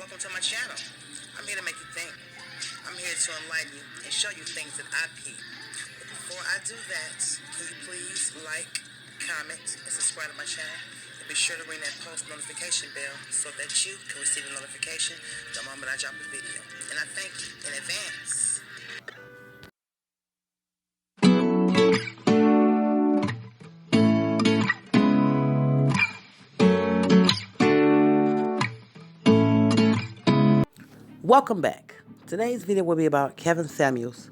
welcome to my channel. I'm here to make you think. I'm here to enlighten you and show you things that I peep. But before I do that, can you please like, comment, and subscribe to my channel? And be sure to ring that post notification bell so that you can receive a notification the moment I drop a video. And I thank you in advance. Welcome back. Today's video will be about Kevin Samuels.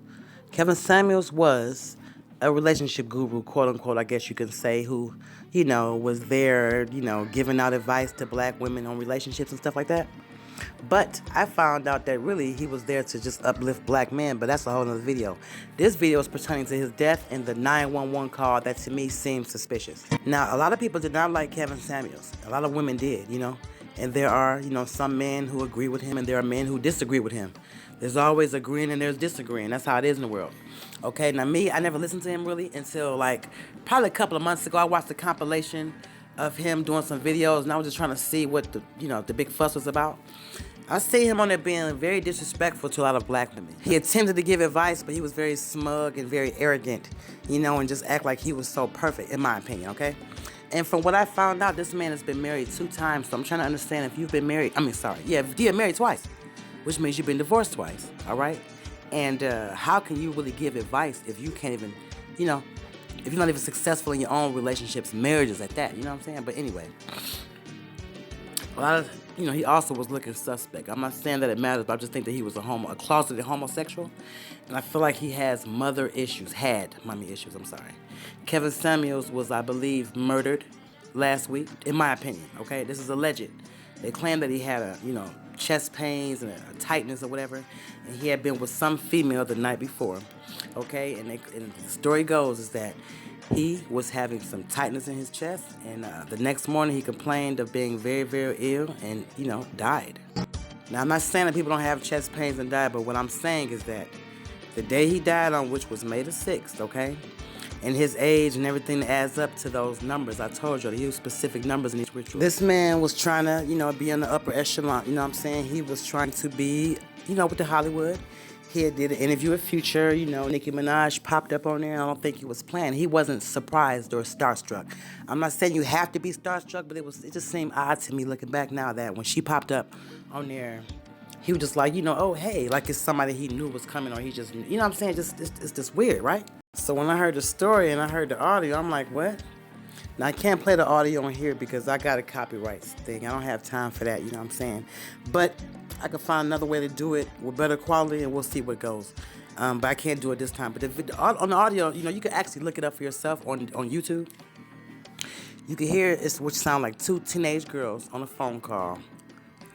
Kevin Samuels was a relationship guru, quote unquote, I guess you can say, who, was there, giving out advice to black women on relationships and stuff like that. But I found out that really he was there to just uplift black men, but that's a whole other video. This video is pertaining to his death and the 911 call that to me seems suspicious. Now, a lot of people did not like Kevin Samuels. A lot of women did, And there are, some men who agree with him and there are men who disagree with him. There's always agreeing and there's disagreeing. That's how it is in the world. Okay, now me, I never listened to him really until probably a couple of months ago. I watched a compilation of him doing some videos and I was just trying to see what the big fuss was about. I see him on there being very disrespectful to a lot of black women. He attempted to give advice, but he was very smug and very arrogant, and just act like he was so perfect, in my opinion, okay? And from what I found out, this man has been married 2 times, so I'm trying to understand if you've been married, you're married twice, which means you've been divorced twice, all right? And how can you really give advice if you can't even, if you're not even successful in your own relationships, marriages at that, you know what I'm saying? But anyway, a lot of, he also was looking suspect. I'm not saying that it matters, but I just think that he was a closeted homosexual. And I feel like he has mommy issues, I'm sorry. Kevin Samuels was, I believe, murdered last week, in my opinion, okay? This is alleged. They claim that he had chest pains and a tightness or whatever, and he had been with some female the night before, okay? And the story goes is that he was having some tightness in his chest, and the next morning he complained of being very, very ill and, died. Now, I'm not saying that people don't have chest pains and die, but what I'm saying is that the day he died on, which was May the 6th, okay, and his age and everything that adds up to those numbers, I told you, they use specific numbers in each ritual. This man was trying to, be in the upper echelon, He was trying to be, with the Hollywood. He did an interview with Future, Nicki Minaj popped up on there. I don't think he was playing. He wasn't surprised or starstruck. I'm not saying you have to be starstruck, but it just seemed odd to me looking back now that when she popped up on there, he was just like, oh, hey, like it's somebody he knew was coming, or he just, what I'm saying? It's just weird, right? So when I heard the story and I heard the audio, I'm like, what? Now, I can't play the audio on here because I got a copyright thing. I don't have time for that, what I'm saying? But I can find another way to do it with better quality, and we'll see what goes. But I can't do it this time. But on the audio, you can actually look it up for yourself on YouTube. You can hear it, which sound like 2 teenage girls on a phone call.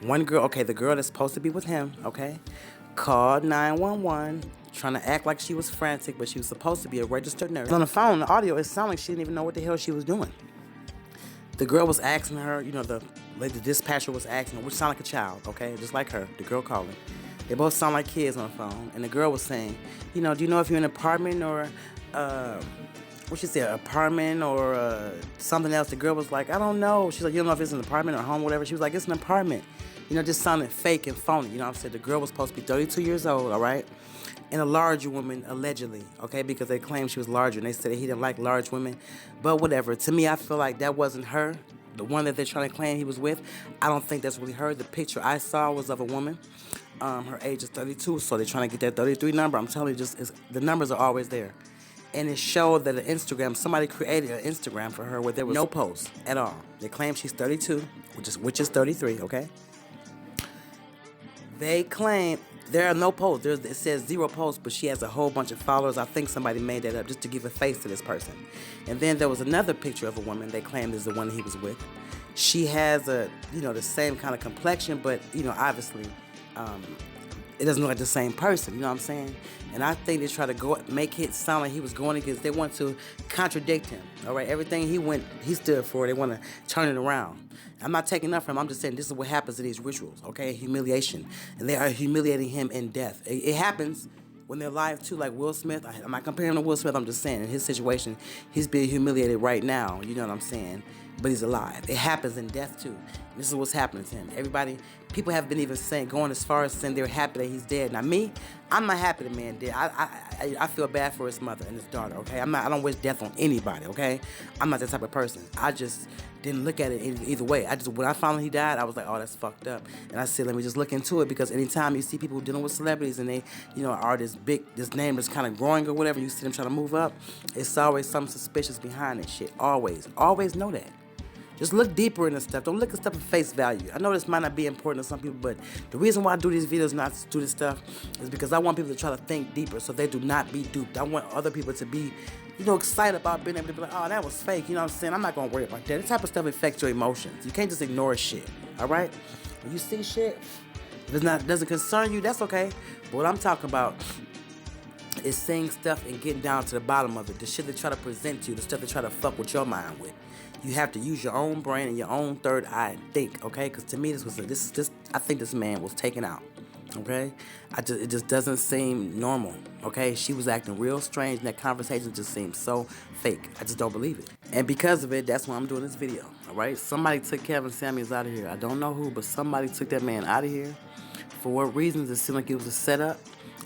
One girl, okay, the girl that's supposed to be with him, okay, called 911, trying to act like she was frantic, but she was supposed to be a registered nurse. And on the phone, the audio, it sounded like she didn't even know what the hell she was doing. The girl was asking her, the dispatcher was asking her, which sounded like a child, okay, just like her, the girl calling. They both sound like kids on the phone, and the girl was saying, do you know if you're in an apartment or, apartment or something else? The girl was like, I don't know. She's like, you don't know if it's an apartment or home, whatever. She was like, it's an apartment. Just sounded fake and phony. You know what I'm saying? The girl was supposed to be 32 years old, all right? And a larger woman, allegedly, okay? Because they claimed she was larger, and they said that he didn't like large women. But whatever. To me, I feel like that wasn't her. The one that they're trying to claim he was with, I don't think that's really her. The picture I saw was of a woman. Her age is 32, so they're trying to get that 33 number. I'm telling you, the numbers are always there. And it showed that somebody created an Instagram for her where there was no post at all. They claim she's 32, which is 33, okay? They claim there are no posts. It says 0 posts, but she has a whole bunch of followers. I think somebody made that up just to give a face to this person. And then there was another picture of a woman they claimed is the one he was with. She has the same kind of complexion, but, obviously, it doesn't look like the same person, you know what I'm saying? And I think they try to make it sound like he was going against, they want to contradict him, all right? Everything he stood for, they want to turn it around. I'm not taking up from him, I'm just saying this is what happens in these rituals, okay? Humiliation. And they are humiliating him in death. It happens when they're live too, like Will Smith. I'm not comparing him to Will Smith, I'm just saying in his situation, he's being humiliated right now, you know what I'm saying? but he's alive. It happens in death too. This is what's happening to him. People have been even saying, going as far as saying they're happy that he's dead. Now me, I'm not happy the man dead. I feel bad for his mother and his daughter, okay? I don't wish death on anybody, okay? I'm not that type of person. I just didn't look at it either way. When I found out he died, I was like, oh, that's fucked up. And I said, let me just look into it, because anytime you see people dealing with celebrities and they, are this name that's kind of growing or whatever, you see them trying to move up, it's always something suspicious behind that shit. Always know that. Just look deeper into stuff. Don't look at stuff at face value. I know this might not be important to some people, but the reason why I do these videos, not to do this stuff, is because I want people to try to think deeper so they do not be duped. I want other people to be, excited about being able to be like, oh, that was fake. You know what I'm saying? I'm not going to worry about that. This type of stuff affects your emotions. You can't just ignore shit, all right? When you see shit, if it doesn't concern you, that's okay. But what I'm talking about is seeing stuff and getting down to the bottom of it. The shit they try to present to you, the stuff they try to fuck with your mind with. You have to use your own brain and your own third eye and think, okay? Because to me, I think this man was taken out, okay? It just doesn't seem normal, okay? She was acting real strange, and that conversation just seems so fake. I just don't believe it. And because of it, that's why I'm doing this video, all right? Somebody took Kevin Samuels out of here. I don't know who, but somebody took that man out of here. For what reasons? It seemed like it was a setup,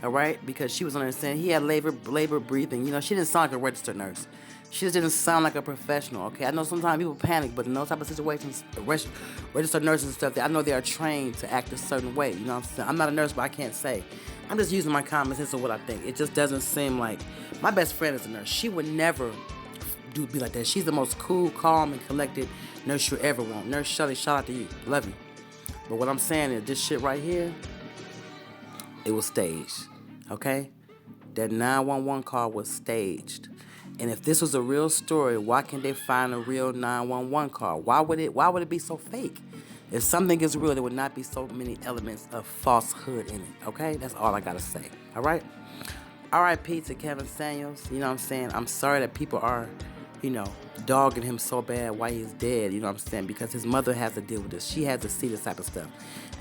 all right? Because she was understanding. He had labor breathing. She didn't sound like a registered nurse. She just didn't sound like a professional, okay? I know sometimes people panic, but in those type of situations, registered nurses and stuff, I know they are trained to act a certain way, you know what I'm saying? I'm not a nurse, but I can't say. I'm just using my common sense of what I think. It just doesn't seem like... My best friend is a nurse. She would never be like that. She's the most cool, calm, and collected nurse you ever want. Nurse Shelley, shout out to you. Love you. But what I'm saying is this shit right here, it was staged, okay? That 911 call was staged. And if this was a real story, why can't they find a real 911 call? Why would it be so fake? If something is real, there would not be so many elements of falsehood in it, okay? That's all I gotta say, all right? R.I.P. to Kevin Samuels, you know what I'm saying? I'm sorry that people are, dogging him so bad while he's dead, you know what I'm saying? Because his mother has to deal with this. She has to see this type of stuff.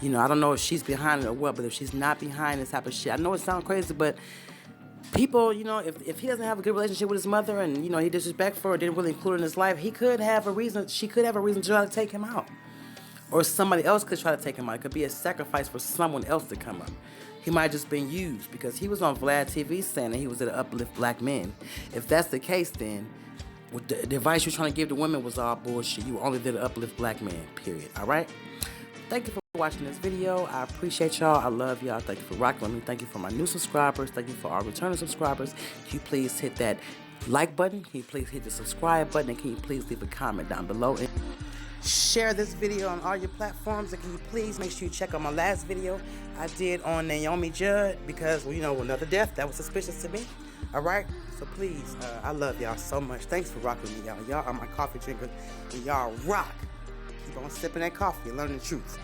I don't know if she's behind it or what, but if she's not behind this type of shit, I know it sounds crazy, but... People, if he doesn't have a good relationship with his mother and, he disrespectful or didn't really include her in his life, she could have a reason to try to take him out. Or somebody else could try to take him out. It could be a sacrifice for someone else to come up. He might have just been used because he was on Vlad TV saying that he was there to uplift black men. If that's the case, then the advice you're trying to give to women was all bullshit. You were only there to uplift black men, period. All right? Thank you for watching this video. I appreciate y'all. I love y'all. Thank you for rocking with me. Thank you for my new subscribers. Thank you for our returning subscribers. Can you please hit that like button? Can you please hit the subscribe button? And can you please leave a comment down below? And share this video on all your platforms. And can you please make sure you check out my last video I did on Naomi Judd, because, another death that was suspicious to me. All right? So please, I love y'all so much. Thanks for rocking with me, y'all. Y'all are my coffee drinkers, and y'all rock. Keep on sipping that coffee and learning the truth.